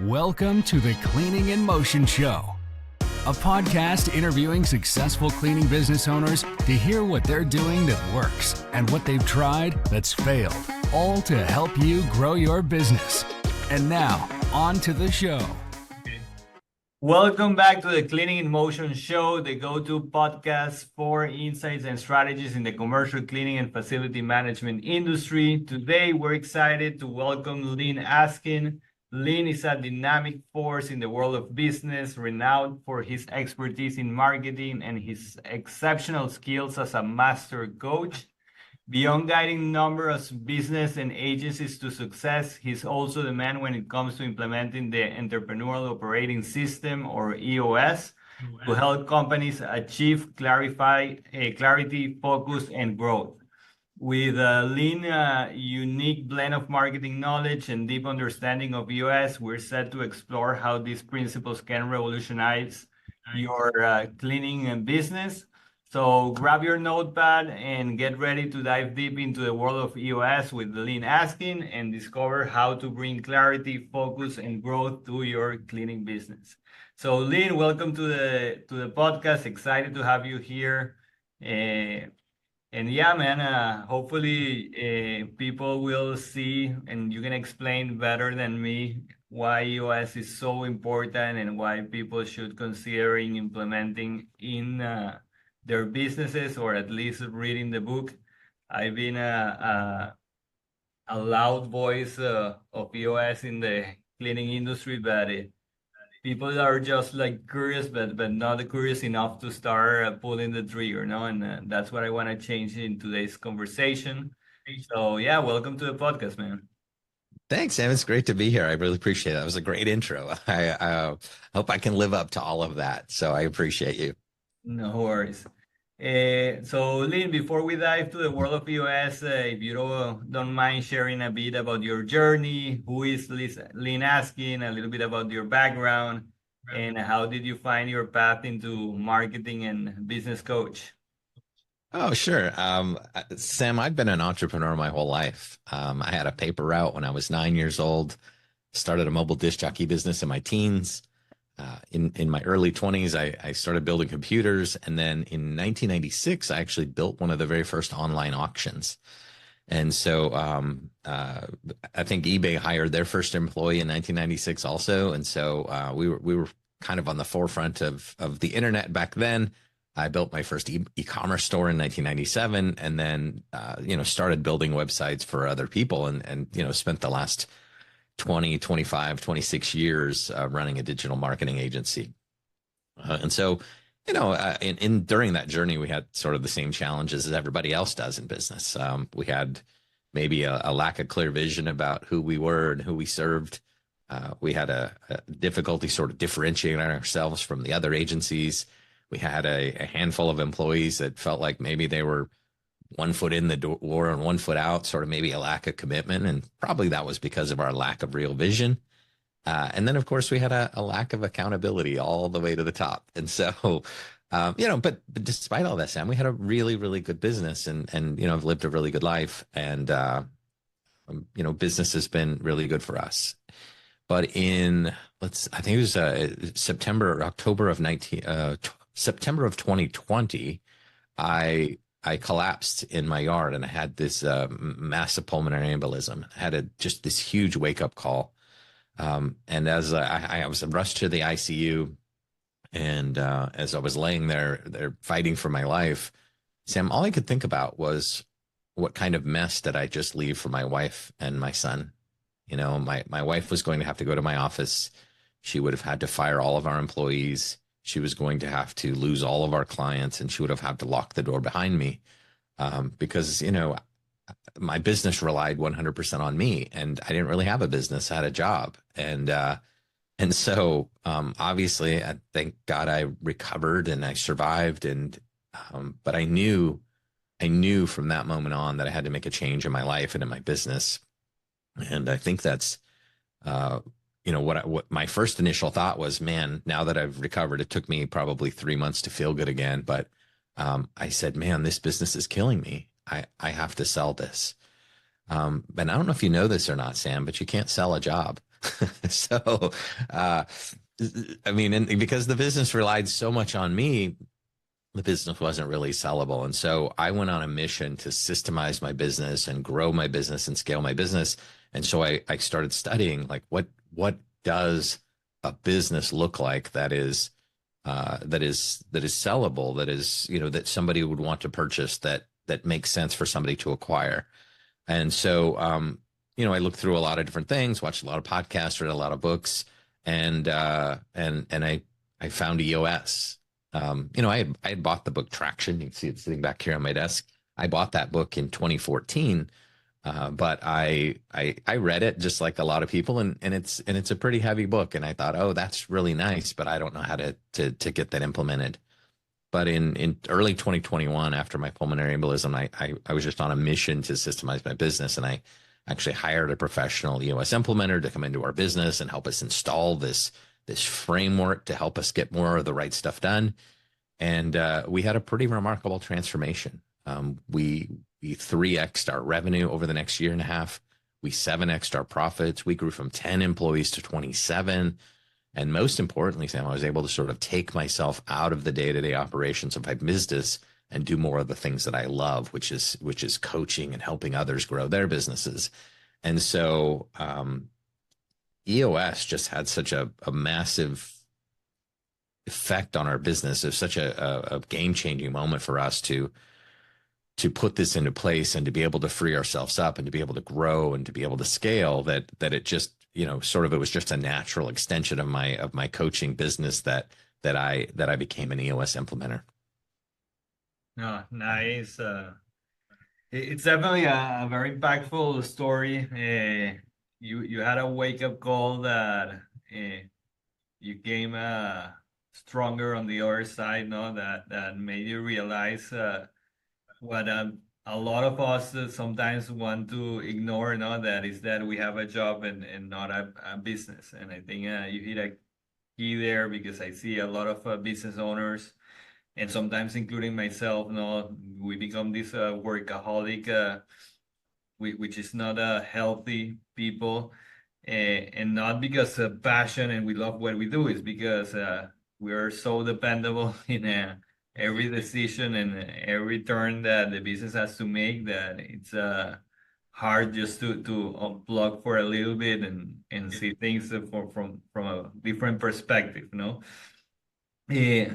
Welcome to the Cleaning in Motion Show, a podcast interviewing successful cleaning business owners to hear what they're doing that works and what they've tried that's failed, all to help you grow your business. And now, on to the show. Welcome back to the Cleaning in Motion Show, the go-to podcast for insights and strategies in the commercial cleaning and facility management industry. Today, we're excited to welcome Lyn Askin. Lyn is a dynamic force in the world of business, renowned for his expertise in marketing and his exceptional skills as a master coach. Beyond guiding numerous business and agencies to success, he's also the man when it comes to implementing the Entrepreneurial Operating System, or EOS, to help companies achieve clarity, focus, and growth. With Lyn's unique blend of marketing knowledge and deep understanding of EOS, we're set to explore how these principles can revolutionize your cleaning and business. So grab your notepad and get ready to dive deep into the world of EOS with Lyn Askin and discover how to bring clarity, focus, and growth to your cleaning business. So Lyn, welcome to the podcast. Excited to have you here. And yeah, man, hopefully people will see and you can explain better than me why EOS is so important and why people should consider implementing in their businesses, or at least reading the book. I've been a loud voice of EOS in the cleaning industry, but people are just like curious, but not curious enough to start pulling the trigger, and that's what I want to change in today's conversation. So yeah, welcome to the podcast, man. Thanks, Sam. It's great to be here. I really appreciate it. That was a great intro. I hope I can live up to all of that. So I appreciate you. No worries. So Lyn, before we dive to the world of EOS, if you don't mind sharing a bit about your journey, who is Lyn Askin, a little bit about your background, and how did you find your path into marketing and business coach? Oh, sure. Sam, I've been an entrepreneur my whole life. I had a paper route when I was 9 years old, started a mobile disc jockey business in my teens. In my early 20s, I started building computers. And then in 1996, I actually built one of the very first online auctions. And so I think eBay hired their first employee in 1996 also. And so we were kind of on the forefront of the internet back then. I built my first e-commerce store in 1997, and then started building websites for other people, and spent the last 20, 25, 26 years running a digital marketing agency. And so, during that journey, we had sort of the same challenges as everybody else does in business. We had maybe a lack of clear vision about who we were and who we served. We had a difficulty sort of differentiating ourselves from the other agencies. We had a handful of employees that felt like maybe they were 1 foot in the door and 1 foot out, sort of maybe a lack of commitment. And probably that was because of our lack of real vision. And then, of course, we had a lack of accountability all the way to the top. And so, but despite all that, Sam, we had a really, really good business and I've lived a really good life. And, business has been really good for us. But I think it was September of 2020, I collapsed in my yard and I had this massive pulmonary embolism. I had just this huge wake up call. And as I was rushed to the ICU, and as I was laying there fighting for my life, Sam, all I could think about was what kind of mess did I just leave for my wife and my son? My wife was going to have to go to my office. She would have had to fire all of our employees. She was going to have to lose all of our clients, and she would have had to lock the door behind me because, my business relied 100% on me, and I didn't really have a business. I had a job. And so obviously, I thank God I recovered and I survived. But I knew from that moment on that I had to make a change in my life and in my business. And I think that's, what my first initial thought was, man, now that I've recovered, it took me probably 3 months to feel good again. But I said, man, this business is killing me. I have to sell this. And I don't know if you know this or not, Sam, but you can't sell a job. So, uh, I mean, and because the business relied so much on me, the business wasn't really sellable. And so I went on a mission to systemize my business and grow my business and scale my business. And so I started studying like what does a business look like that is sellable, that is, that somebody would want to purchase, that makes sense for somebody to acquire. And so I looked through a lot of different things, watched a lot of podcasts, read a lot of books, and I found EOS. I had bought the book Traction. You can see it sitting back here on my desk. I bought that book in 2014, but I read it just like a lot of people, and it's a pretty heavy book. And I thought, oh, that's really nice, but I don't know how to get that implemented. But in early 2021, after my pulmonary embolism, I was just on a mission to systemize my business, and I actually hired a professional EOS implementer to come into our business and help us install this framework to help us get more of the right stuff done. And we had a pretty remarkable transformation. We 3x'd our revenue over the next year and a half. We 7x'd our profits. We grew from 10 employees to 27. And most importantly, Sam, I was able to sort of take myself out of the day-to-day operations of my business and do more of the things that I love, which is coaching and helping others grow their businesses. And so EOS just had such a massive effect on our business. It was such a game-changing moment for us to put this into place and to be able to free ourselves up and to be able to grow and to be able to scale that it just, it was just a natural extension of my coaching business that I became an EOS implementer. Oh, nice. It's definitely a very impactful story. You had a wake-up call that you came stronger on the other side, no? That made you realize what a lot of us sometimes want to ignore, no? That is that we have a job and not a business. And I think you hit a key there, because I see a lot of business owners, and sometimes including myself, no, we become this workaholic, which is not a healthy people, and not because of passion and we love what we do. It's because we are so dependable in every decision and every turn that the business has to make, that it's hard just to unplug for a little bit and see things from a different perspective, no? Yeah.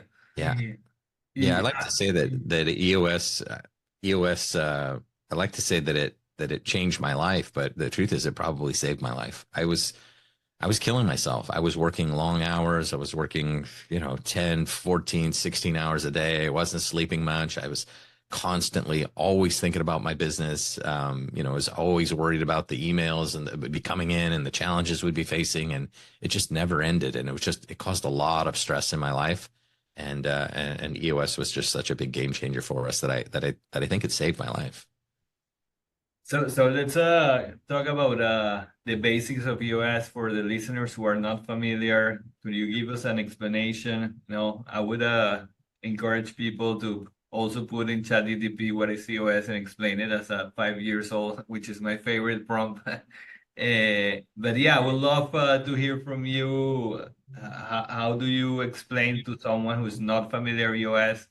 Yeah, I like to say that EOS, I like to say that it changed my life, but the truth is it probably saved my life. I was killing myself. I was working long hours. I was working, 10, 14, 16 hours a day. I wasn't sleeping much. I was constantly always thinking about my business. I was always worried about the emails and that would be coming in and the challenges we'd be facing, and it just never ended. And it caused a lot of stress in my life. And EOS was just such a big game changer for us that I think it saved my life. So let's talk about the basics of EOS for the listeners who are not familiar. Could you give us an explanation? I would encourage people to also put in ChatGPT what is EOS and explain it as a 5 years old, which is my favorite prompt. But yeah, I would love to hear from you. How do you explain to someone who's not familiar EOS?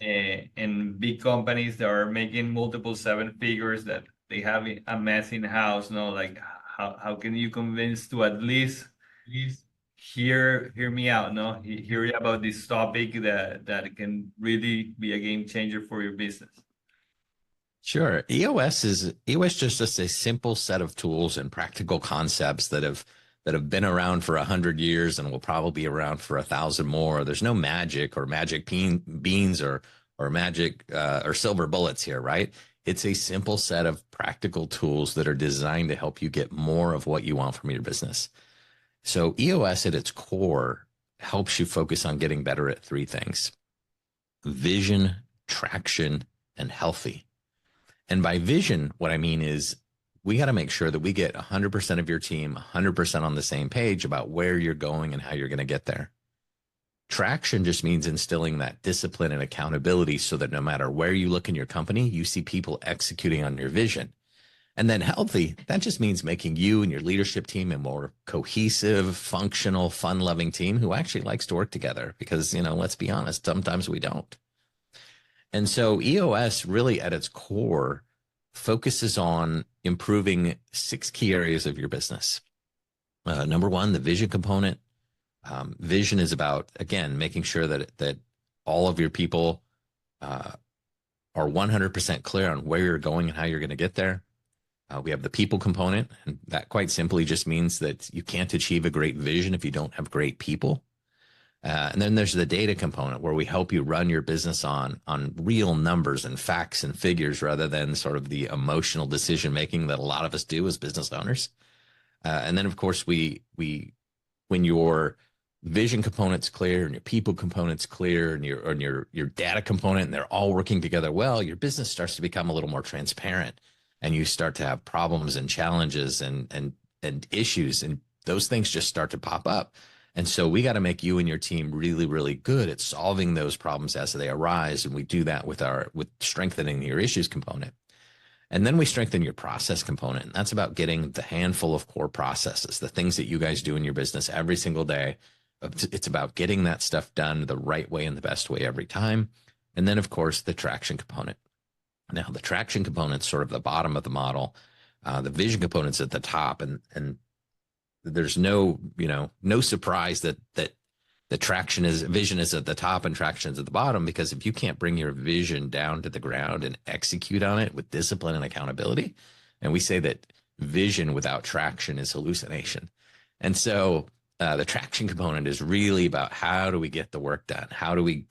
And big companies that are making multiple seven figures, that they have a mess in house, no? Like how can you convince to at least hear me out, no? Hear about this topic that can really be a game changer for your business. Sure. EOS just a simple set of tools and practical concepts that have been around for 100 years and will probably be around for 1,000 more. There's no magic or magic beans or magic or silver bullets here, right? It's a simple set of practical tools that are designed to help you get more of what you want from your business. So EOS at its core helps you focus on getting better at three things: vision, traction, and healthy. And by vision, what I mean is we got to make sure that we get 100% of your team 100% on the same page about where you're going and how you're going to get there. Traction just means instilling that discipline and accountability so that no matter where you look in your company, you see people executing on your vision. And then healthy, that just means making you and your leadership team a more cohesive, functional, fun-loving team who actually likes to work together because, let's be honest, sometimes we don't. And so EOS really at its core focuses on improving 6 key areas of your business. Number one, the vision component. Vision is about, again, making sure that all of your people are 100% clear on where you're going and how you're going to get there. We have the people component, and that quite simply just means that you can't achieve a great vision if you don't have great people. And then there's the data component where we help you run your business on real numbers and facts and figures rather than sort of the emotional decision making that a lot of us do as business owners. And then of course when your vision component's clear and your people component's clear and your data component, and they're all working together well, your business starts to become a little more transparent, and you start to have problems and challenges and issues, and those things just start to pop up. And so we got to make you and your team really, really good at solving those problems as they arise. And we do that with strengthening your issues component. And then we strengthen your process component. And that's about getting the handful of core processes, the things that you guys do in your business every single day. It's about getting that stuff done the right way and the best way every time. And then, of course, the traction component. Now, the traction component's sort of the bottom of the model. The vision component's at the top, and there's no surprise that the vision is at the top and traction is at the bottom, because if you can't bring your vision down to the ground and execute on it with discipline and accountability, and we say that vision without traction is hallucination. And so the traction component is really about how do we get the work done? How do we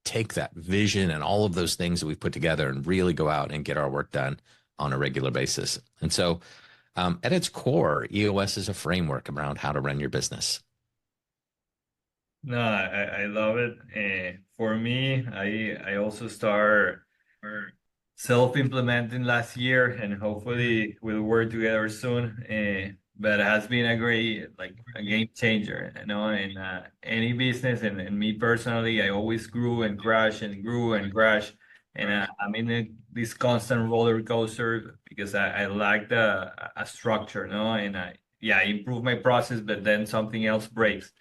take that vision and all of those things that we've put together and really go out and get our work done on a regular basis? And so at its core, EOS is a framework around how to run your business. No, I love it. For me, I also start self-implementing last year, and hopefully we'll work together soon. But it has been a game changer, in any business, and me personally, I always grew and crashed and grew and crashed. And I'm in this constant roller coaster because I lacked a structure, and I improve my process, but then something else breaks.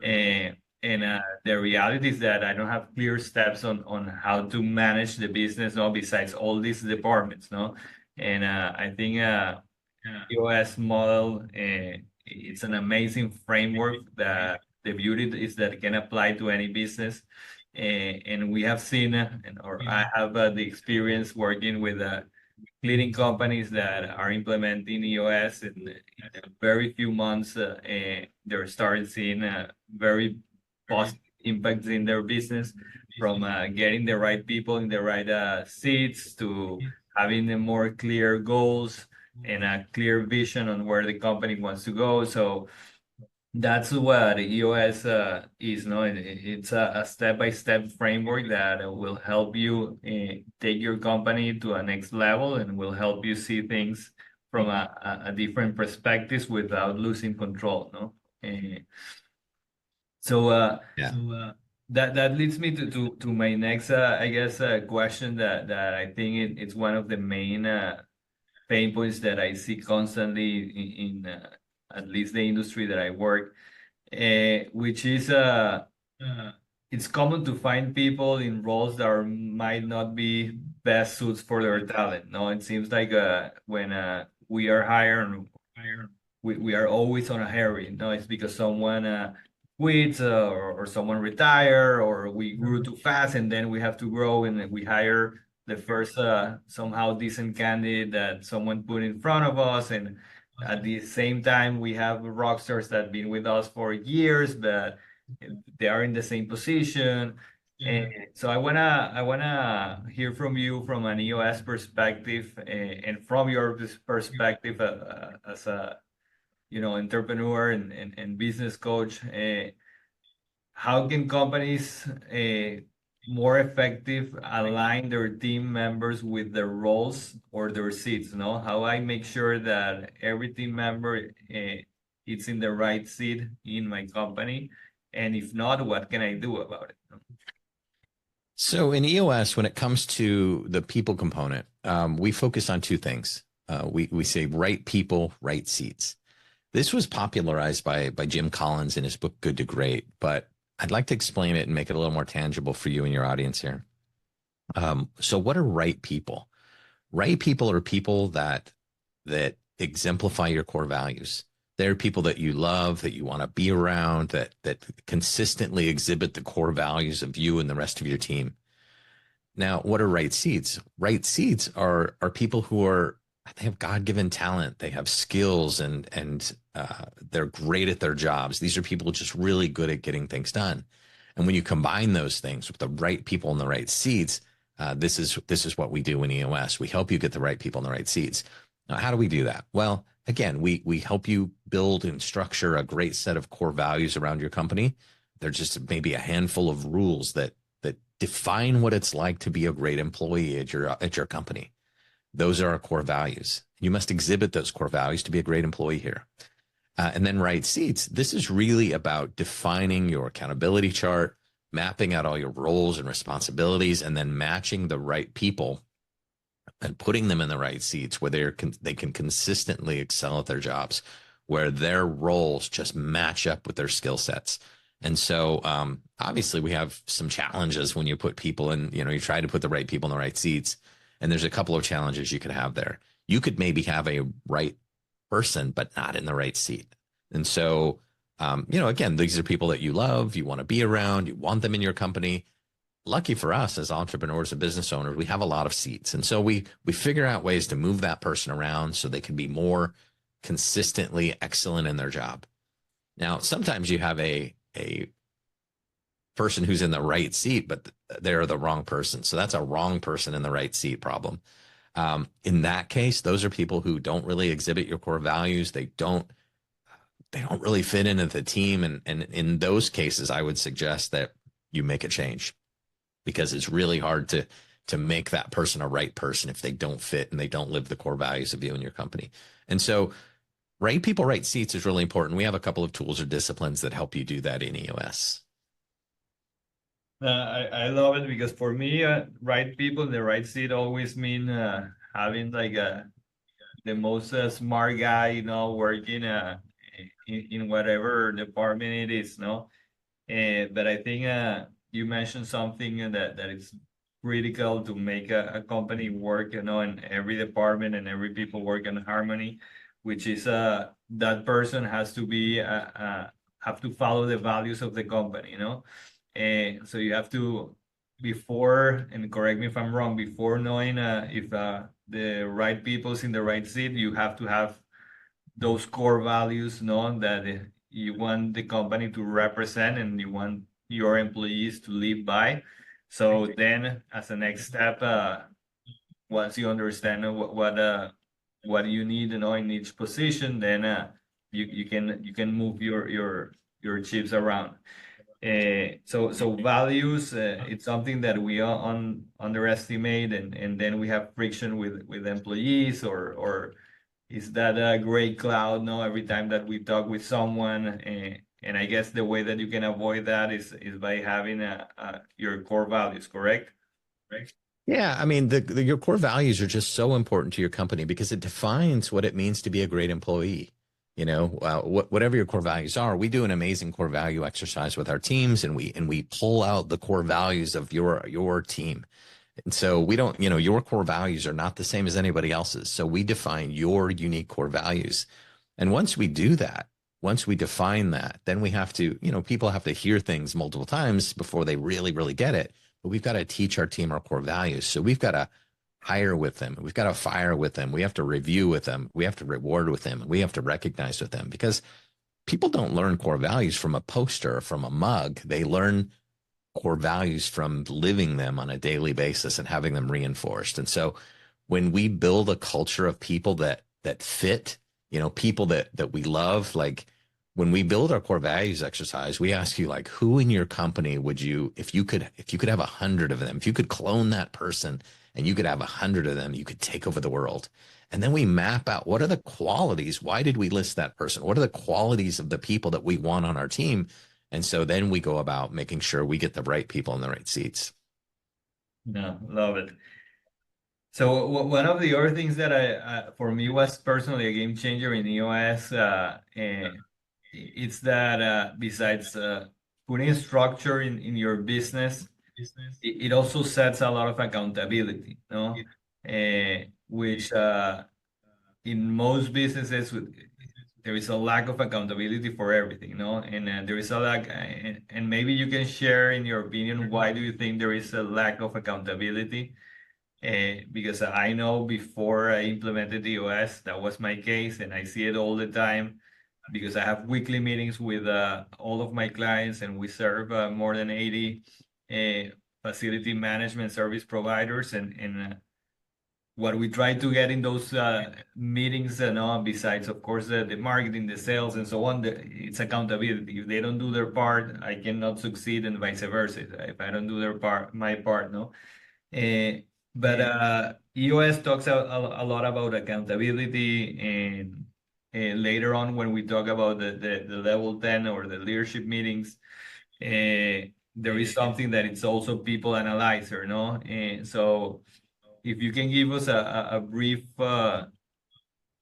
And the reality is that I don't have clear steps on how to manage the business, besides all these departments, And I think EOS model, it's an amazing framework that the beauty is that it can apply to any business. And we have seen, I have the experience working with cleaning companies that are implementing EOS, and in a very few months, they're starting seeing very positive impacts in their business, from getting the right people in the right seats to having the more clear goals and a clear vision on where the company wants to go. So that's what EOS is. It's a step-by-step framework that will help you take your company to a next level, and will help you see things from a different perspectives without losing control. That leads me to my next question that I think it's one of the main pain points that I see constantly in at least the industry that I work, which is it's common to find people in roles that might not be best suits for their talent. No, it seems like when we are hired, we are always on a hurry. No, it's because someone quits or someone retire, or we grew too fast and then we have to grow, and we hire the first somehow decent candidate that someone put in front of us. And at the same time, we have rock stars that have been with us for years, but they are in the same position. And so I wanna hear from you from an EOS perspective, and from your perspective as a entrepreneur and business coach. How can companies more effective align their team members with their roles or their seats? How I make sure that every team member is in the right seat in my company, and if not, what can I do about it? So in EOS, when it comes to the people component, we focus on 2 things. we say right people, right seats. This was popularized by Jim Collins in his book Good to Great, but I'd like to explain it and make it a little more tangible for you and your audience here. So what are right people? Right people are people that exemplify your core values. They're people that you love, that you want to be around, that consistently exhibit the core values of you and the rest of your team. Now, what are right seats? Right seats are people who they have God-given talent, they have skills, and they're great at their jobs. These are people just really good at getting things done. And when you combine those things with the right people in the right seats, this is what we do in EOS. We help you get the right people in the right seats. Now, how do we do that? Well, again, we help you build and structure a great set of core values around your company. They're just maybe a handful of rules that define what it's like to be a great employee at your company. Those are our core values. You must exhibit those core values to be a great employee here. And then right seats. This is really about defining your accountability chart, mapping out all your roles and responsibilities, and then matching the right people and putting them in the right seats where they can consistently excel at their jobs, where their roles just match up with their skill sets. And so obviously we have some challenges when you put people in, you try to put the right people in the right seats. And there's a couple of challenges you could have there. You could maybe have a right person, but not in the right seat. And so, again, these are people that you love, you want to be around, you want them in your company. Lucky for us as entrepreneurs and business owners, we have a lot of seats. And so we figure out ways to move that person around so they can be more consistently excellent in their job. Now, sometimes you have a person who's in the right seat, but they're the wrong person. So that's a wrong person in the right seat problem. In that case, those are people who don't really exhibit your core values. They don't really fit into the team. And in those cases, I would suggest that you make a change, because it's really hard to make that person a right person if they don't fit and they don't live the core values of you and your company. And so right people, right seats is really important. We have a couple of tools or disciplines that help you do that in EOS. I love it, because for me, right people in the right seat always mean having like the most smart guy, working in whatever department it is, no? But I think you mentioned something that is critical to make a company work, in every department, and every people work in harmony, which is that person has to be have to follow the values of the company, And so you have to, before, and correct me if I'm wrong, before knowing if the right people's in the right seat, you have to have those core values, that you want the company to represent and you want your employees to live by. So then, as a next step, once you understand what you need, in each position, then you can move your chips around. So values, it's something that we underestimate, and then we have friction with employees, or is that a gray cloud, no, every time that we talk with someone. And I guess the way that you can avoid that is by having your core values, correct? Right. Yeah, I mean, your core values are just so important to your company because it defines what it means to be a great employee. Whatever your core values are, we do an amazing core value exercise with our teams, and we pull out the core values of your team. And so we don't, your core values are not the same as anybody else's. So we define your unique core values. And once we do that, once we define that, then we have to, people have to hear things multiple times before they really, really get it. But we've got to teach our team our core values. So we've got to hire with them. We've got to fire with them. We have to review with them. We have to reward with them. We have to recognize with them, because people don't learn core values from a poster or from a mug. They learn core values from living them on a daily basis and having them reinforced. And so when we build a culture of people that fit, people that we love, like when we build our core values exercise, we ask you, like, who in your company would you, if you could have 100 of them, if you could clone that person and you could have 100 of them, you could take over the world. And then we map out, what are the qualities? Why did we list that person? What are the qualities of the people that we want on our team? And so then we go about making sure we get the right people in the right seats. No, love it. So one of the other things that for me was personally a game changer in EOS, and it's that besides putting structure in your business, it also sets a lot of accountability, no? Which in most businesses there is a lack of accountability for everything, no? And there is a lack, and maybe you can share in your opinion, why do you think there is a lack of accountability? Because I know before I implemented the OS, that was my case, and I see it all the time because I have weekly meetings with all of my clients, and we serve more than 80 facility management service providers, and what we try to get in those meetings, besides, of course, the marketing, the sales, and so on, it's accountability. If they don't do their part, I cannot succeed, and vice versa. If I don't do my part, no. Uh, but EOS talks a lot about accountability, and later on when we talk about the level 10 or the leadership meetings, there is something that it's also people analyzer, no? And so if you can give us a brief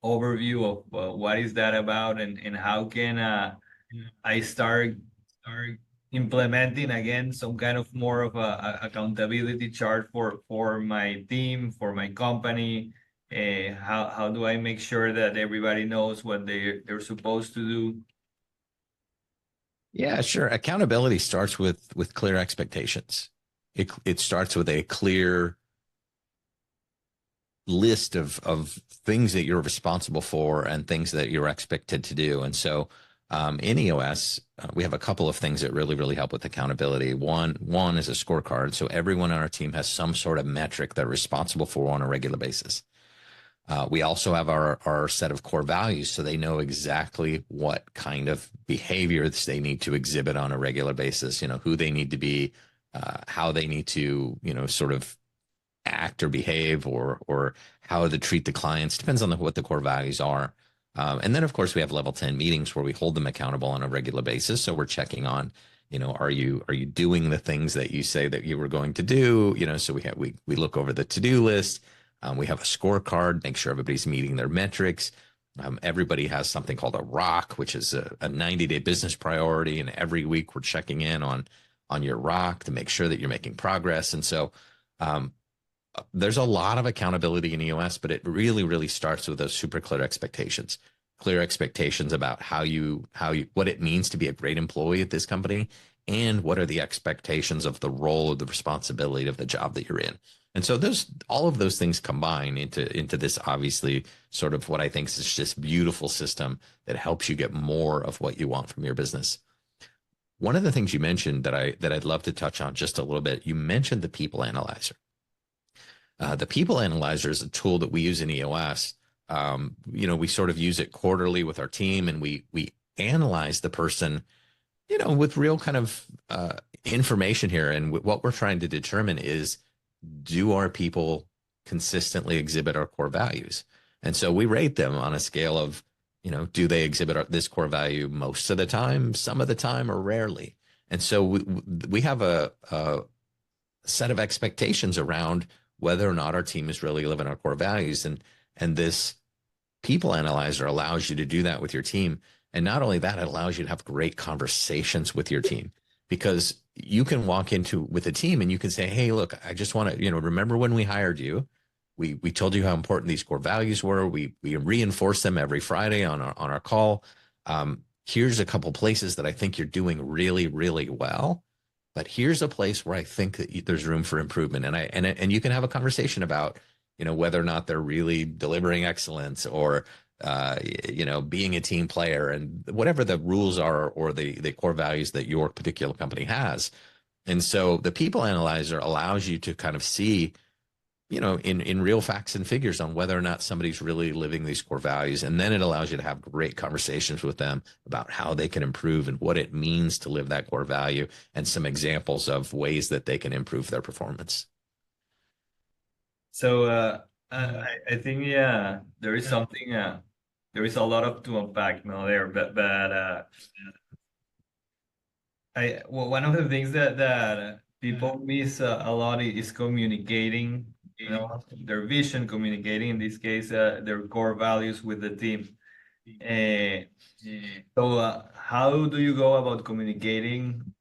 overview of what is that about, and how can I start implementing again some kind of more of a accountability chart for my team, for my company. How do I make sure that everybody knows what they're supposed to do? Yeah, sure. Accountability starts with clear expectations. It starts with a clear list of things that you're responsible for and things that you're expected to do. And so in EOS, we have a couple of things that really help with accountability. One is a scorecard. So everyone on our team has some sort of metric they're responsible for on a regular basis. We also have our set of core values, so they know exactly what kind of behaviors they need to exhibit on a regular basis, who they need to be, how they need to, sort of act or behave, or how to treat the clients. Depends on what the core values are. And then, of course, we have level 10 meetings where we hold them accountable on a regular basis. So we're checking on, are you doing the things that you say that you were going to do? So we look over the to-do list. We have a scorecard, make sure everybody's meeting their metrics. Everybody has something called a ROC, which is a 90-day business priority. And every week we're checking in on your ROC to make sure that you're making progress. And so there's a lot of accountability in EOS, but it really starts with those super clear expectations about what it means to be a great employee at this company, and what are the expectations of the role or the responsibility of the job that you're in. And so all of those things combine into this, obviously, sort of what I think is this beautiful system that helps you get more of what you want from your business. One of the things you mentioned that I'd love to touch on just a little bit, you mentioned the people analyzer. The people analyzer is a tool that we use in EOS. We sort of use it quarterly with our team, and we analyze the person, with real kind of information here. And what we're trying to determine is, do our people consistently exhibit our core values? And so we rate them on a scale of, do they exhibit this core value most of the time, some of the time, or rarely? And so we have a set of expectations around whether or not our team is really living our core values. And this people analyzer allows you to do that with your team. And not only that, it allows you to have great conversations with your team, because you can walk with a team and you can say, hey, look, I just want to, remember when we hired you, we told you how important these core values were. We reinforce them every Friday on our call. Here's a couple places that I think you're doing really well. But here's a place where I think that there's room for improvement. And you can have a conversation about, whether or not they're really delivering excellence, or, being a team player, and whatever the rules are, or the core values that your particular company has. And so the people analyzer allows you to kind of see, in real facts and figures on whether or not somebody's really living these core values. And then it allows you to have great conversations with them about how they can improve and what it means to live that core value, and some examples of ways that they can improve their performance. So I think, yeah, there is something, there is a lot of to unpack now there, but one of the things that people miss a lot is communicating their vision, communicating in this case their core values with the team. So how do you go about communicating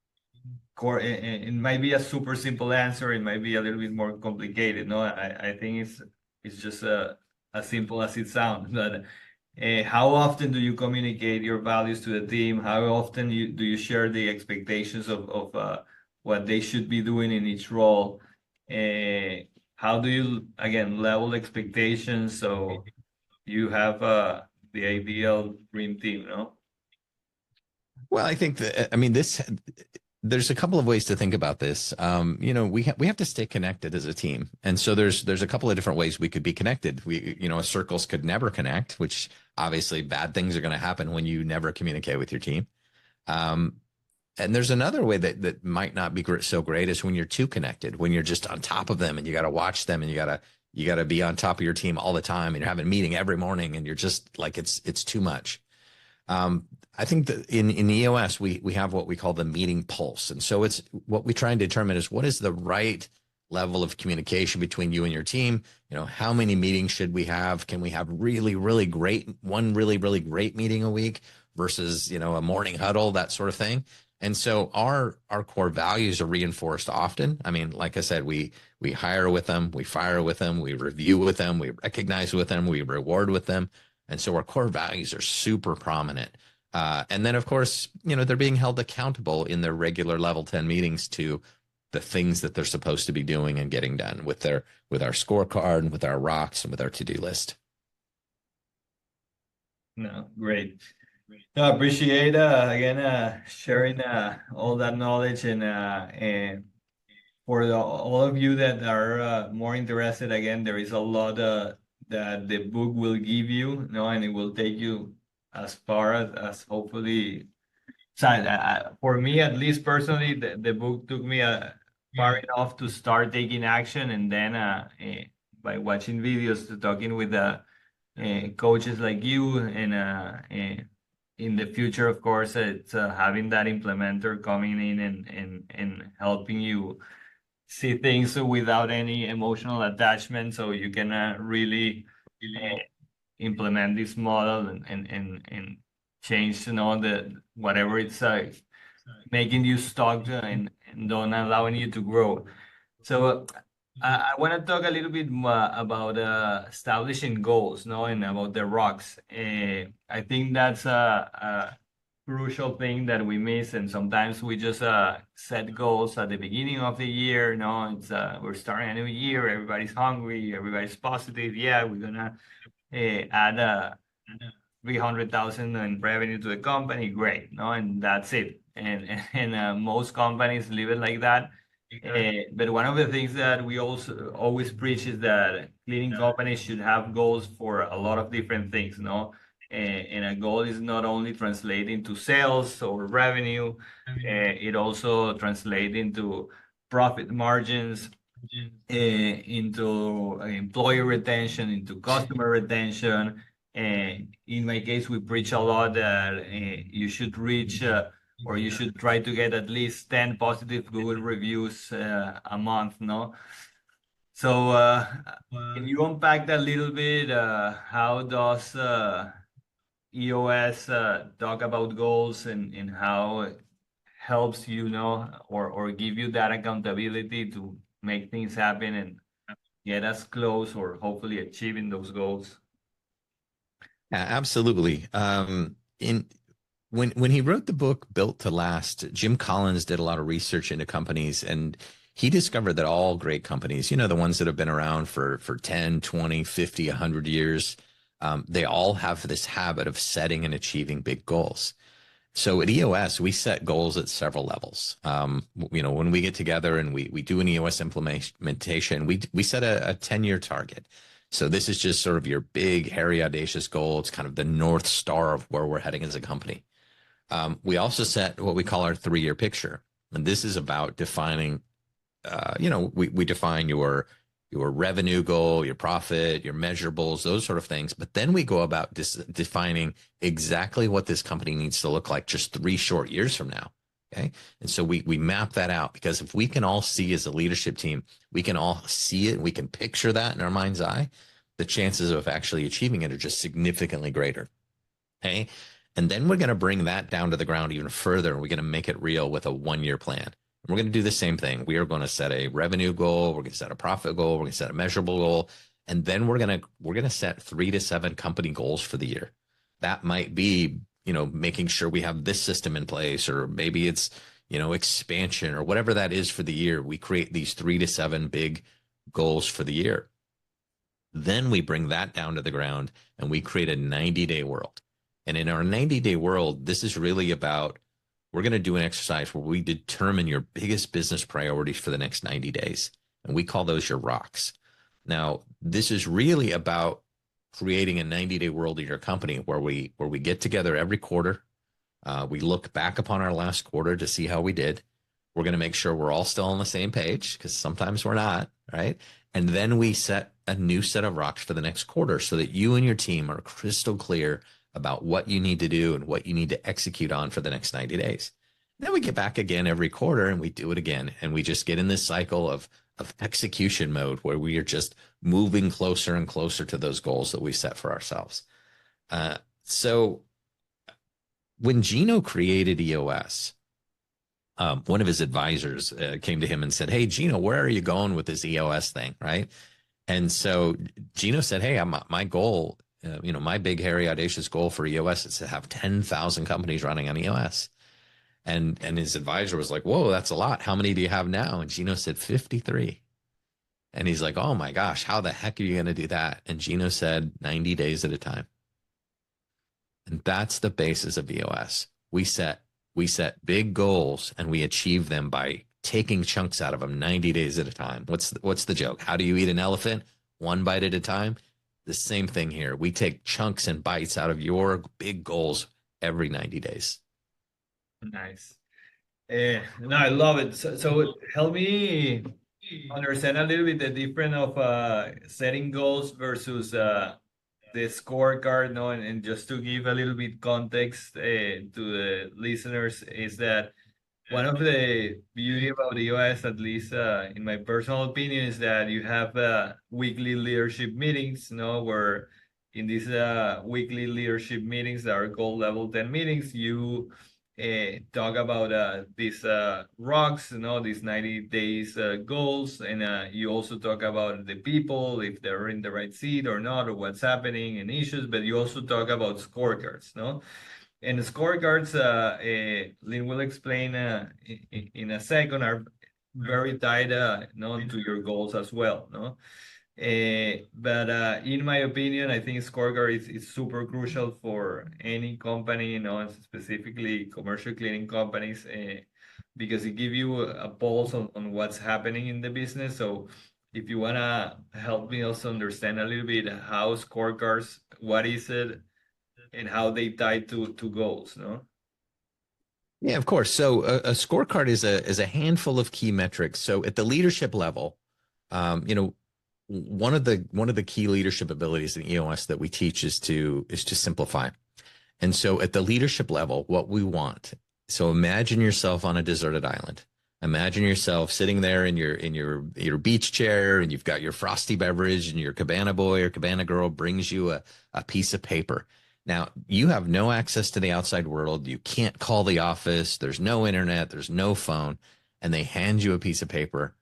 core? It might be a super simple answer. It might be a little bit more complicated. No, I think it's just as simple as it sounds. But how often do you communicate your values to the team? How often do you share the expectations of what they should be doing in each role? How do you, again, level expectations so you have the ideal dream team, no? Well, I think that, there's a couple of ways to think about this. We have to stay connected as a team. And so there's a couple of different ways we could be connected. Circles could never connect, which obviously bad things are going to happen when you never communicate with your team. And there's another way that might not be so great is when you're too connected, when you're just on top of them and you got to watch them and you got to be on top of your team all the time and you're having a meeting every morning and you're just like, it's too much. I think that in EOS, we have what we call the meeting pulse. And so it's what we try and determine is what is the right level of communication between you and your team. How many meetings should we have? Can we have really, really great meeting a week versus, a morning huddle, that sort of thing. And so our core values are reinforced often. I mean, like I said, we hire with them, we fire with them, we review with them, we recognize with them, we reward with them. And so our core values are super prominent. And then, of course, they're being held accountable in their regular level 10 meetings to the things that they're supposed to be doing and getting done with our scorecard and with our rocks and with our to-do list. No, great. No, I appreciate again sharing all that knowledge and for all of you that are more interested, again, there is a lot that the book will give you, and it will take you as far as hopefully. For me, at least personally, the book took me far enough to start taking action, and then by watching videos, to talking with coaches like you, and in the future, of course, it's having that implementer coming in and helping you see things without any emotional attachment, so you can really implement this model and change, the whatever it's making you stuck and don't allowing you to grow. So I want to talk a little bit more about establishing goals, and about the rocks. I think that's a crucial thing that we miss, and sometimes we just set goals at the beginning of the year. It's we're starting a new year, everybody's hungry, everybody's positive. Yeah, we're gonna add 300,000 in revenue to the company. Great, and that's it. And most companies leave it like that. But one of the things that we also always preach is that cleaning companies should have goals for a lot of different things, and a goal is not only translating to sales or revenue, it also translates into profit margins, into employee retention, into customer retention. In my case, we preach a lot that you should reach or you should try to get at least 10 positive Google reviews a month, So can you unpack that a little bit? How does EOS talk about goals and how it helps you, or give you that accountability to make things happen and get us close or hopefully achieving those goals? Yeah, absolutely. When he wrote the book Built to Last, Jim Collins did a lot of research into companies, and he discovered that all great companies, the ones that have been around for 10, 20, 50, 100 years, they all have this habit of setting and achieving big goals. So at EOS, we set goals at several levels. When we get together and we do an EOS implementation, we set a 10-year target. So this is just sort of your big, hairy, audacious goal. It's kind of the North Star of where we're heading as a company. We also set what we call our 3-year picture. And this is about defining, we define your revenue goal, your profit, your measurables, those sort of things. But then we go about defining exactly what this company needs to look like just 3 short years from now. Okay. And so we map that out, because if we can all see as a leadership team, we can all see it, we can picture that in our mind's eye, the chances of actually achieving it are just significantly greater. Okay. And then we're going to bring that down to the ground even further. And we're going to make it real with a 1-year plan. And we're going to do the same thing. We are going to set a revenue goal. We're going to set a profit goal. We're going to set a measurable goal. And then we're going to set 3 to 7 company goals for the year. That might be, making sure we have this system in place, or maybe it's, expansion, or whatever that is for the year. We create these 3 to 7 big goals for the year. Then we bring that down to the ground and we create a 90-day world. And in our 90-day world, this is really about, we're going to do an exercise where we determine your biggest business priorities for the next 90 days. And we call those your rocks. Now, this is really about creating a 90-day world in your company where we get together every quarter. We look back upon our last quarter to see how we did. We're going to make sure we're all still on the same page, because sometimes we're not, right? And then we set a new set of rocks for the next quarter so that you and your team are crystal clear about what you need to do and what you need to execute on for the next 90 days. Then we get back again every quarter and we do it again. And we just get in this cycle of execution mode where we are just moving closer and closer to those goals that we set for ourselves. So when Gino created EOS, one of his advisors came to him and said, "Hey, Gino, where are you going with this EOS thing?" Right. And so Gino said, "Hey, my goal, my big, hairy, audacious goal for EOS is to have 10,000 companies running on EOS." And his advisor was like, "Whoa, that's a lot. How many do you have now?" And Gino said 53. And he's like, "Oh my gosh, how the heck are you going to do that?" And Gino said 90 days at a time. And that's the basis of EOS. We set big goals and we achieve them by taking chunks out of them 90 days at a time. What's the joke? How do you eat an elephant? 1 bite at a time. The same thing here. We take chunks and bites out of your big goals every 90 days. Nice. No, I love it. So help me understand a little bit the difference of setting goals versus the scorecard. No, and just to give a little bit context to the listeners, is that one of the beauty about EOS, at least in my personal opinion, is that you have weekly leadership meetings, where in these weekly leadership meetings that are goal level 10 meetings, you talk about these rocks, these 90 days goals, and you also talk about the people, if they're in the right seat or not, or what's happening and issues, but you also talk about scorecards, And the scorecards, Lyn will explain in a second, are very tied to your goals as well, But in my opinion, I think scorecard is super crucial for any company, specifically commercial cleaning companies, because it gives you a pulse on what's happening in the business. So if you want to help me also understand a little bit how scorecards, what is it, and how they tie to goals, Yeah, of course. So a scorecard is a handful of key metrics. So at the leadership level, one of the key leadership abilities in EOS that we teach is to simplify. And so at the leadership level, what we want, so imagine yourself on a deserted island. Imagine yourself sitting there in your beach chair, and you've got your frosty beverage, and your cabana boy or cabana girl brings you a piece of paper. Now, you have no access to the outside world. You can't call the office. There's no internet. There's no phone. And they hand you a piece of paper.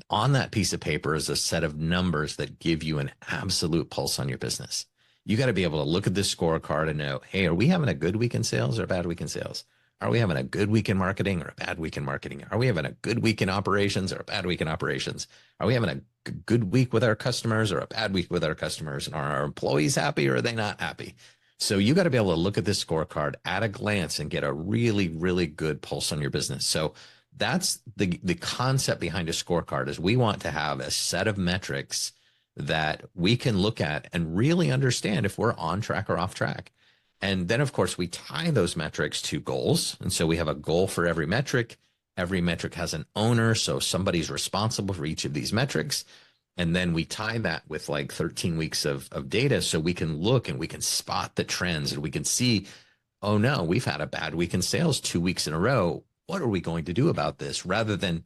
On that piece of paper is a set of numbers that give you an absolute pulse on your business. You got to be able to look at this scorecard and know, hey, are we having a good week in sales or a bad week in sales? Are we having a good week in marketing or a bad week in marketing? Are we having a good week in operations or a bad week in operations? Are we having a good week with our customers or a bad week with our customers? And are our employees happy or are they not happy? So you got to be able to look at this scorecard at a glance and get a really, really good pulse on your business. So that's the concept behind a scorecard, is we want to have a set of metrics that we can look at and really understand if we're on track or off track. And then, of course, we tie those metrics to goals. And so we have a goal for every metric. Every metric has an owner, so somebody's responsible for each of these metrics. And then we tie that with like 13 weeks of data, so we can look and we can spot the trends, and we can see, oh no, we've had a bad week in sales 2 weeks in a row. what are we going to do about this, rather than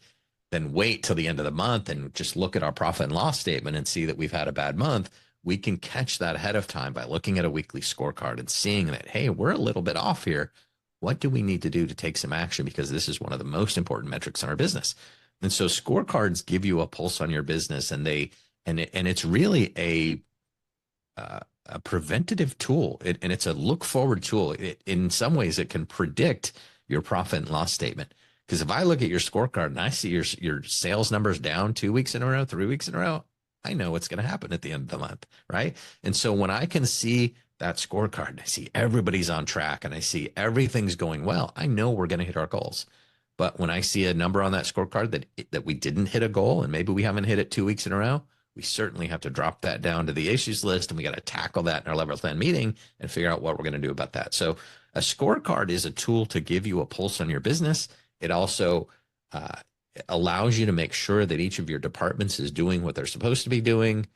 wait till the end of the month and just look at our profit and loss statement and see that we've had a bad month. We can catch that ahead of time by looking at a weekly scorecard and seeing that, hey, we're a little bit off here. What do we need to do to take some action? Because this is one of the most important metrics in our business. And so scorecards give you a pulse on your business, and it's really a preventative tool, and it's a look forward tool. In some ways, it can predict your profit and loss statement. Because if I look at your scorecard and I see your sales numbers down 2 weeks in a row, 3 weeks in a row, I know what's going to happen at the end of the month, right? And so when I can see that scorecard, I see everybody's on track and I see everything's going well, I know we're going to hit our goals. But when I see a number on that scorecard that we didn't hit a goal, and maybe we haven't hit it 2 weeks in a row, we certainly have to drop that down to the issues list, and we got to tackle that in our level 10 meeting and figure out what we're going to do about that. So a scorecard is a tool to give you a pulse on your business. It also allows you to make sure that each of your departments is doing what they're supposed to be doing,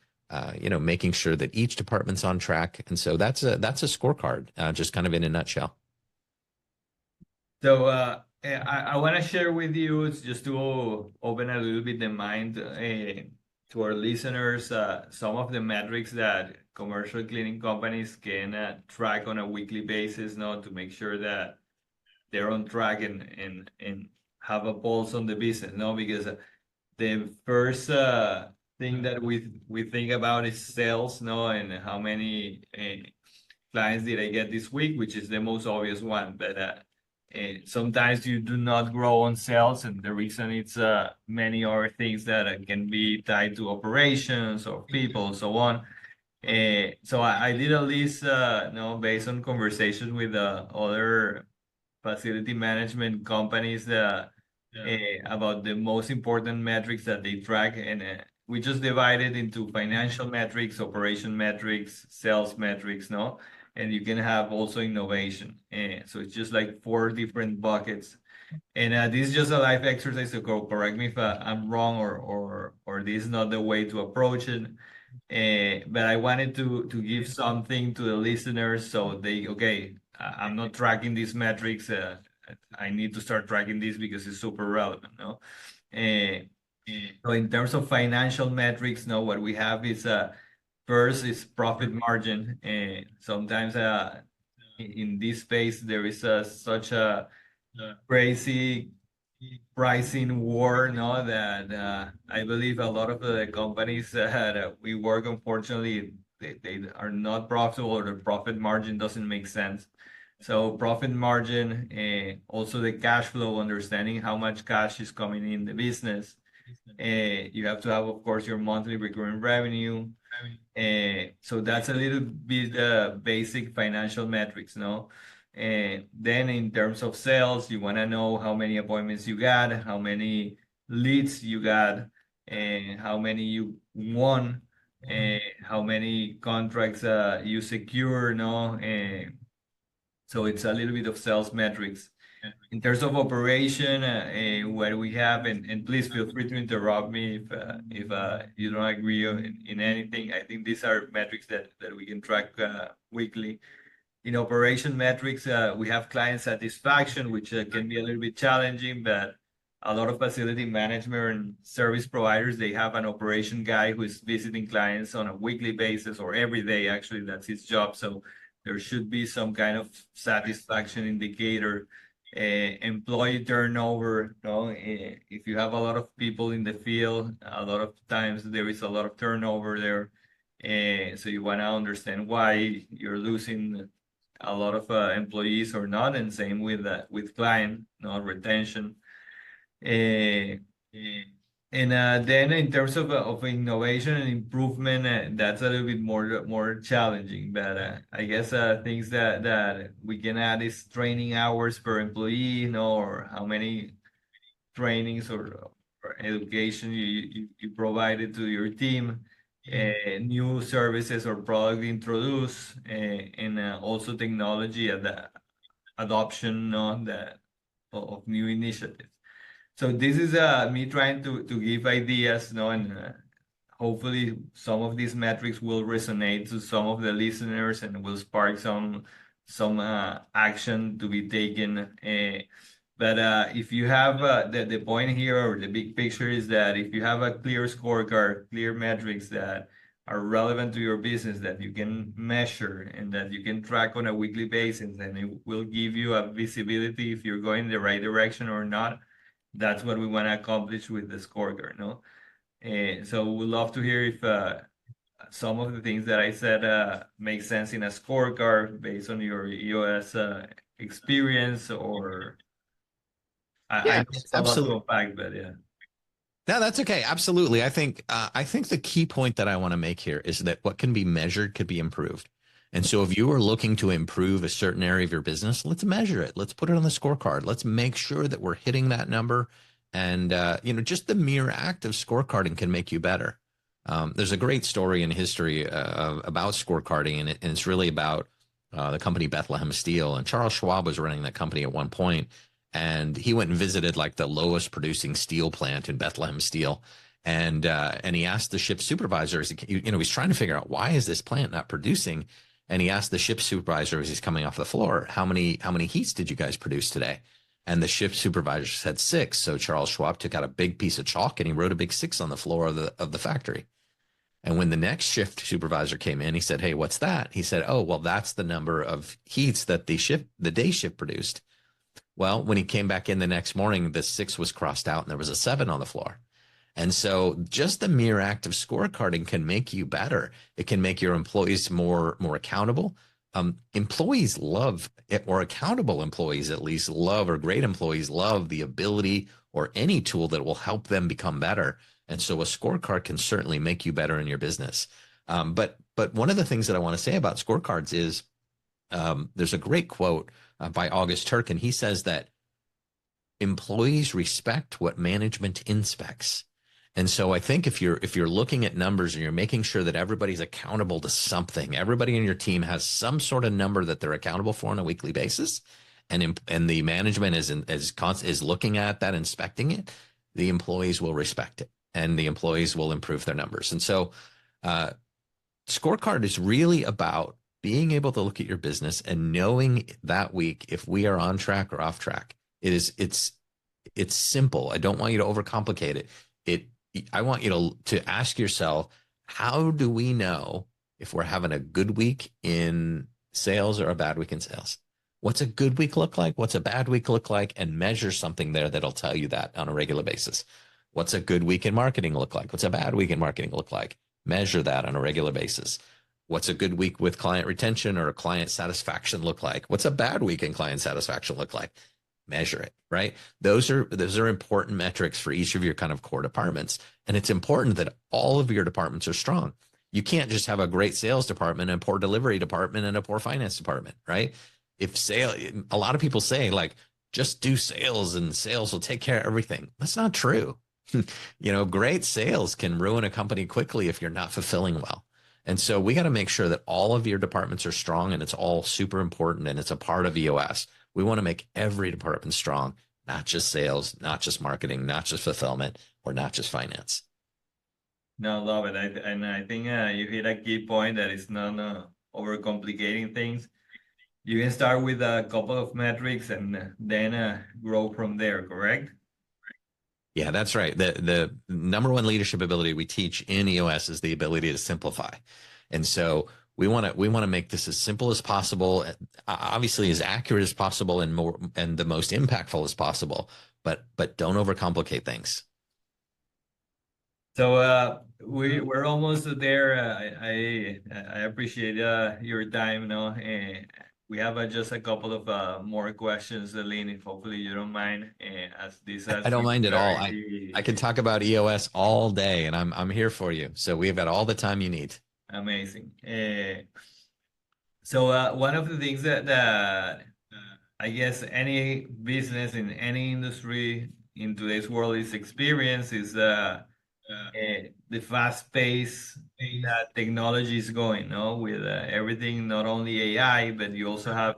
making sure that each department's on track. And so that's a scorecard, just kind of in a nutshell. So I want to share with you, just to open a little bit the mind to our listeners, some of the metrics that commercial cleaning companies can track on a weekly basis, to make sure that they're on track and have a pulse on the business, because the first thing that we think about is sales, and how many clients did I get this week, which is the most obvious one. But sometimes you do not grow on sales, and the reason it's many other things that can be tied to operations or people, so on. So I did a list, based on conversations with other facility management companies about the most important metrics that they track, and we just divided into financial metrics, operation metrics, sales metrics, and you can have also innovation. So it's just like 4 different buckets. And this is just a live exercise, so correct me if I'm wrong or this is not the way to approach it. But I wanted to give something to the listeners, so I'm not tracking these metrics. I need to start tracking this because it's super relevant. So in terms of financial metrics, what we have is first is profit margin. Sometimes in this space there is such a crazy pricing war, that I believe a lot of the companies that we work, unfortunately, they are not profitable, or the profit margin doesn't make sense. So profit margin, also the cash flow, understanding how much cash is coming in the business. You have to have, of course, your monthly recurring revenue. So that's a little bit basic financial metrics, then in terms of sales, you want to know how many appointments you got, how many leads you got, and how many you won, and how many contracts you secure, so it's a little bit of sales metrics. In terms of operation, what we have, and please feel free to interrupt me if you don't agree in anything. I think these are metrics that we can track weekly. In operation metrics, we have client satisfaction, which can be a little bit challenging, but a lot of facility management and service providers, they have an operation guy who is visiting clients on a weekly basis, or every day, actually, that's his job. So there should be some kind of satisfaction indicator. Employee turnover, if you have a lot of people in the field, a lot of times there is a lot of turnover there. So you want to understand why you're losing a lot of employees or not, and same with client, retention. And then in terms of innovation and improvement, that's a little bit more challenging. But I guess things that we can add is training hours per employee, or how many trainings or education you provided to your team, new services or product introduced, and also technology adoption of new initiatives. So this is me trying to give ideas, and hopefully some of these metrics will resonate to some of the listeners and will spark some action to be taken. But if you have the point here, or the big picture, is that if you have a clear scorecard, clear metrics that are relevant to your business, that you can measure and that you can track on a weekly basis, and it will give you a visibility if you're going in the right direction or not. That's what we want to accomplish with the scorecard, no? So we'd love to hear if some of the things that I said make sense in a scorecard based on your EOS experience, or I Yeah, know it's a lot to absolutely. unpack, but yeah. No, that's okay. Absolutely. I think the key point that I want to make here is that what can be measured could be improved. And so if you are looking to improve a certain area of your business, let's measure it. Let's put it on the scorecard. Let's make sure that we're hitting that number. And just the mere act of scorecarding can make you better. There's a great story in history about scorecarding, and it's really about the company Bethlehem Steel. And Charles Schwab was running that company at one point, and he went and visited like the lowest producing steel plant in Bethlehem Steel, and he asked the ship supervisors, he's trying to figure out, why is this plant not producing? And he asked the ship supervisor as he's coming off the floor, how many heats did you guys produce today? And the ship supervisor said 6. So Charles Schwab took out a big piece of chalk and he wrote a big 6 on the floor of the factory. And when the next shift supervisor came in, he said, "Hey, what's that?" He said, "Oh, well, that's the number of heats that the day shift produced." Well, when he came back in the next morning, the 6 was crossed out and there was a 7 on the floor. And so just the mere act of scorecarding can make you better. It can make your employees more accountable. Employees love it, or accountable employees at least love, or great employees love the ability or any tool that will help them become better. And so a scorecard can certainly make you better in your business. But one of the things that I want to say about scorecards is there's a great quote by August Turk, and he says that employees respect what management inspects. And so I think if you're looking at numbers and you're making sure that everybody's accountable to something, everybody in your team has some sort of number that they're accountable for on a weekly basis, and the management is looking at that, inspecting it, the employees will respect it, and the employees will improve their numbers. And so scorecard is really about being able to look at your business and knowing that week if we are on track or off track. It's simple. I don't want you to overcomplicate it. I want you to ask yourself, how do we know if we're having a good week in sales or a bad week in sales? What's a good week look like? What's a bad week look like? And measure something there that'll tell you that on a regular basis. What's a good week in marketing look like? What's a bad week in marketing look like? Measure that on a regular basis. What's a good week with client retention or client satisfaction look like? What's a bad week in client satisfaction look like? Measure it, right? Those are important metrics for each of your kind of core departments. And it's important that all of your departments are strong. You can't just have a great sales department and a poor delivery department and a poor finance department, right? A lot of people say, like, just do sales and sales will take care of everything. That's not true. Great sales can ruin a company quickly if you're not fulfilling well. And so we got to make sure that all of your departments are strong, and it's all super important, and it's a part of EOS. We want to make every department strong, not just sales, not just marketing, not just fulfillment, or not just finance. No, love it. I think you hit a key point, that it's not overcomplicating things. You can start with a couple of metrics and then grow from there, correct? Yeah, that's right. The number one leadership ability we teach in EOS is the ability to simplify. And so we want to make this as simple as possible, obviously as accurate as possible, and the most impactful as possible, but don't overcomplicate things. So we're almost there. I appreciate your time. We have just a couple of more questions, Lyn, if hopefully you don't mind. As this has I don't mind at all. very I can talk about EOS all day, and I'm here for you. So we've got all the time you need. amazing. So one of the things that I guess any business in any industry in today's world is the fast pace that technology is going, no? With everything, not only AI, but you also have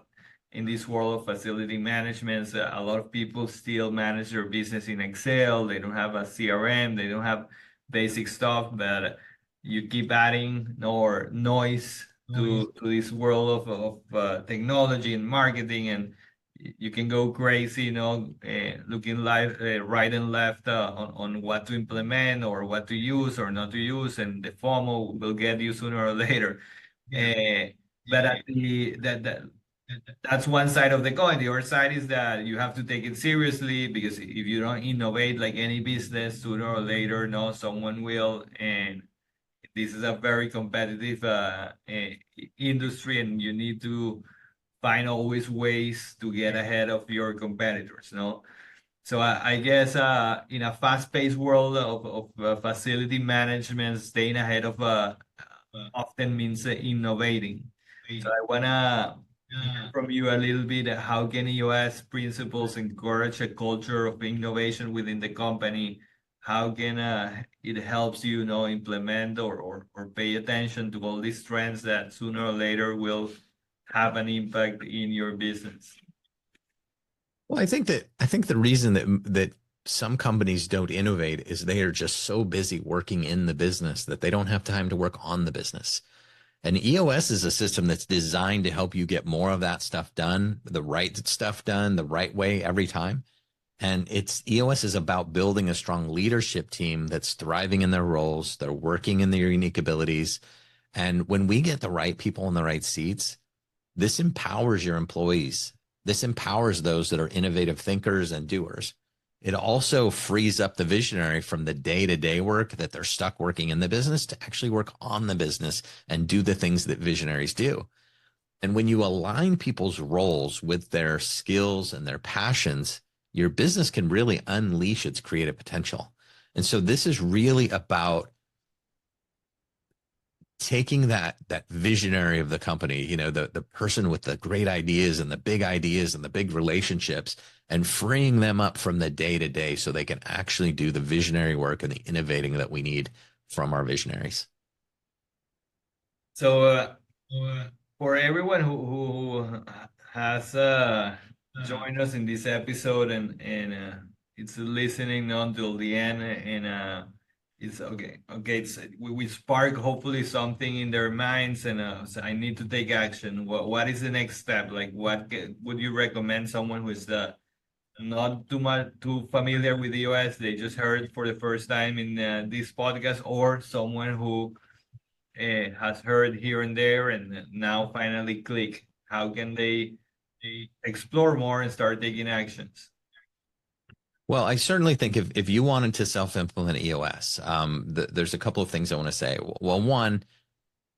in this world of facility management, a lot of people still manage their business in Excel. They don't have a CRM. They don't have basic stuff, but you keep adding more noise to this world of technology and marketing, and you can go crazy, looking right and left on what to implement or what to use or not to use, and the FOMO will get you sooner or later. Uh, but at that's one side of the coin. The other side is that you have to take it seriously, because if you don't innovate like any business, sooner or later, no, someone will. And this is a very competitive industry, and you need to find always ways to get ahead of your competitors, no? So I guess in a fast-paced world of facility management, staying ahead of often means innovating. So I wanna hear from you a little bit. How can EOS principles encourage a culture of innovation within the company? How can it helps you, implement or pay attention to all these trends that sooner or later will have an impact in your business? Well, I think the reason that some companies don't innovate is they are just so busy working in the business that they don't have time to work on the business. And EOS is a system that's designed to help you get more of that stuff done, the right stuff done, the right way every time. And EOS is about building a strong leadership team that's thriving in their roles, they're working in their unique abilities. And when we get the right people in the right seats, this empowers your employees. This empowers those that are innovative thinkers and doers. It also frees up the visionary from the day-to-day work that they're stuck working in the business to actually work on the business and do the things that visionaries do. And when you align people's roles with their skills and their passions, your business can really unleash its creative potential. And so this is really about taking that visionary of the company, the person with the great ideas and the big relationships, and freeing them up from the day to day so they can actually do the visionary work and the innovating that we need from our visionaries. So for everyone who has joined us in this episode and it's listening until the end, and it's okay. We spark hopefully something in their minds, and so I need to take action. What is the next step? Like, would you recommend someone who is not too familiar with the US? They just heard for the first time in this podcast, or someone who has heard here and there and now finally click. How can they explore more and start taking actions? Well, I certainly think if you wanted to self-implement EOS, there's a couple of things I want to say. Well, one,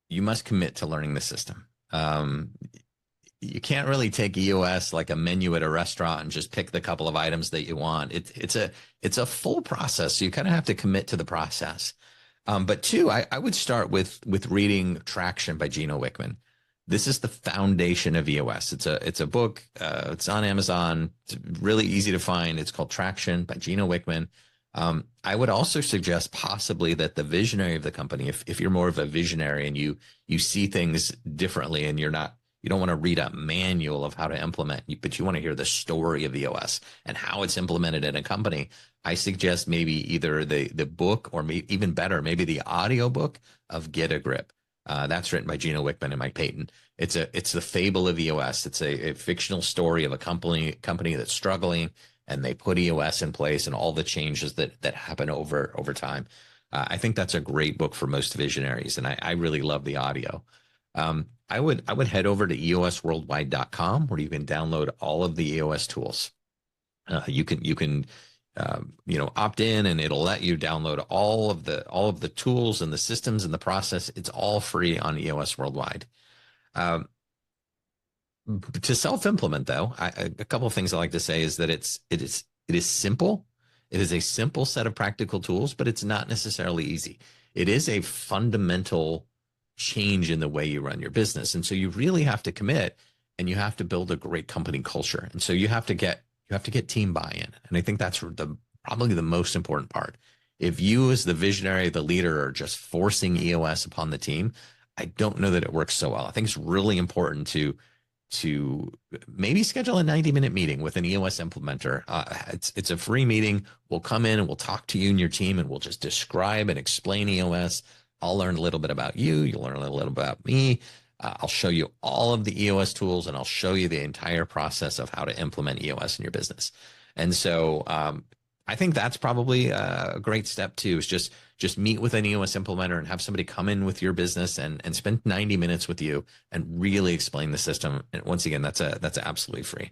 you must commit to learning the system. You can't really take EOS like a menu at a restaurant and just pick the couple of items that you want. It's a full process. So you kind of have to commit to the process. But two, I would start with reading Traction by Gino Wickman. This is the foundation of EOS. It's a book. It's on Amazon. It's really easy to find. It's called Traction by Gino Wickman. I would also suggest possibly that the visionary of the company, if you're more of a visionary and you see things differently and you don't want to read a manual of how to implement, but you want to hear the story of EOS and how it's implemented in a company, I suggest maybe either the book or even better, maybe the audio book of Get a Grip. That's written by Gino Wickman and Mike Payton. It's the fable of EOS. It's a fictional story of a company that's struggling, and they put EOS in place and all the changes that happen over time. I think that's a great book for most visionaries, and I really love the audio. I would head over to eosworldwide.com, where you can download all of the EOS tools. You can opt in, and it'll let you download all of the tools and the systems and the process. It's all free on EOS Worldwide. To self-implement, though, a couple of things I like to say is that it is simple. It is a simple set of practical tools, but it's not necessarily easy. It is a fundamental change in the way you run your business, and so you really have to commit, and you have to build a great company culture, and so you have to get team buy-in. And I think that's probably the most important part. If you as the visionary, the leader, are just forcing EOS upon the team, I don't know that it works so well. I think it's really important to maybe schedule a 90-minute meeting with an EOS implementer. It's a free meeting. We'll come in and we'll talk to you and your team, and we'll just describe and explain EOS. I'll learn a little bit about you. You'll learn a little about me. I'll show you all of the EOS tools, and I'll show you the entire process of how to implement EOS in your business. And so I think that's probably a great step too, is just meet with an EOS implementer and have somebody come in with your business and spend 90 minutes with you and really explain the system. And once again, that's absolutely free.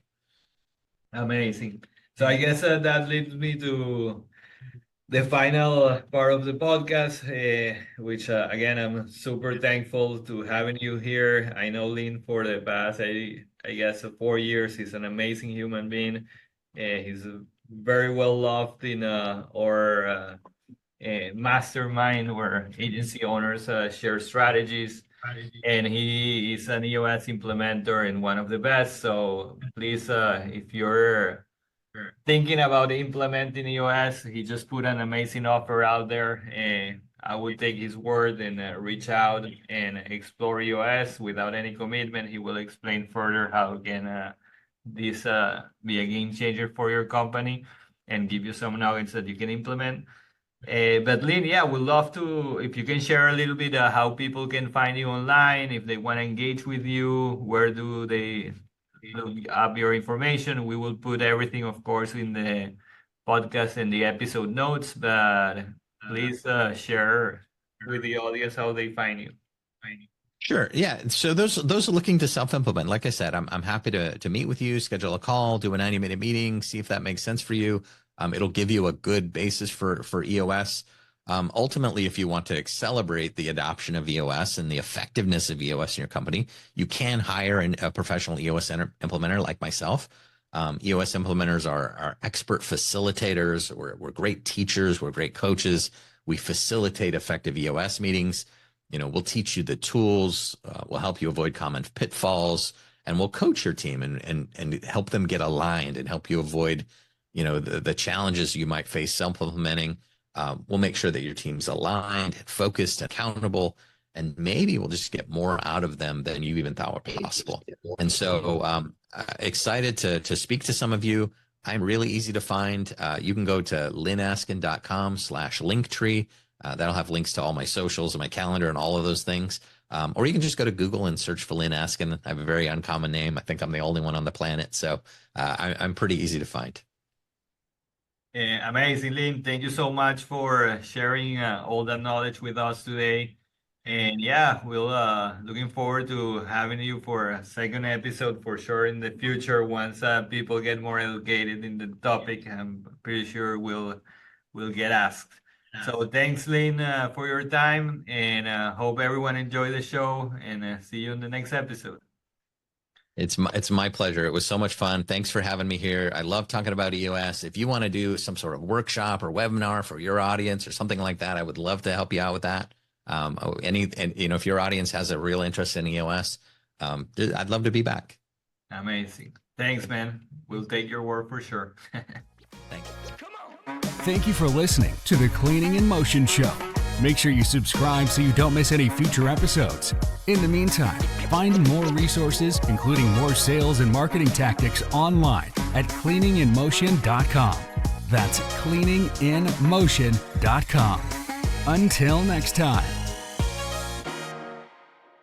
Amazing. So I guess that leads me to the final part of the podcast, which again, I'm super thankful to having you here. I know Lyn for the past, I guess, 4 years. He's an amazing human being. He's very well loved in our mastermind where agency owners share strategies. And he is an EOS implementer and one of the best. So please, if you're thinking about implementing EOS, he just put an amazing offer out there. And I would take his word and reach out and explore EOS without any commitment. He will explain further how can this be a game changer for your company and give you some nuggets that you can implement. But Lyn, yeah, we'd love to, if you can share a little bit how people can find you online, if they want to engage with you, where do they look up your information? We will put everything, of course, in the podcast and the episode notes, but please share with the audience how they find you. Sure. Yeah. So those are looking to self-implement. Like I said, I'm happy to meet with you, schedule a call, do a 90-minute meeting, see if that makes sense for you. It'll give you a good basis for EOS. Ultimately, if you want to accelerate the adoption of EOS and the effectiveness of EOS in your company, you can hire a professional EOS implementer like myself. EOS implementers are expert facilitators. We're great teachers. We're great coaches. We facilitate effective EOS meetings. We'll teach you the tools. We'll help you avoid common pitfalls, and we'll coach your team and help them get aligned and help you avoid the challenges you might face self-implementing. We'll make sure that your team's aligned, focused, accountable, and maybe we'll just get more out of them than you even thought would be possible. And so excited to speak to some of you. I'm really easy to find. You can go to lynaskin.com/linktree. That'll have links to all my socials and my calendar and all of those things. Or you can just go to Google and search for Lyn Askin. I have a very uncommon name. I think I'm the only one on the planet. So I'm pretty easy to find. Amazing, Lyn. Thank you so much for sharing all that knowledge with us today. And yeah, we'll looking forward to having you for a second episode for sure in the future. Once people get more educated in the topic, I'm pretty sure we'll get asked. So thanks, Lyn, for your time, and hope everyone enjoyed the show. And see you in the next episode. It's my pleasure. It was so much fun. Thanks for having me here. I love talking about EOS. If you want to do some sort of workshop or webinar for your audience or something like that, I would love to help you out with that. If your audience has a real interest in EOS, I'd love to be back. Amazing. Thanks, man. We'll take your word for sure. Thank you. Thank you for listening to the Cleaning in Motion Show. Make sure you subscribe so you don't miss any future episodes. In the meantime, find more resources, including more sales and marketing tactics online at cleaninginmotion.com. That's cleaninginmotion.com. Until next time.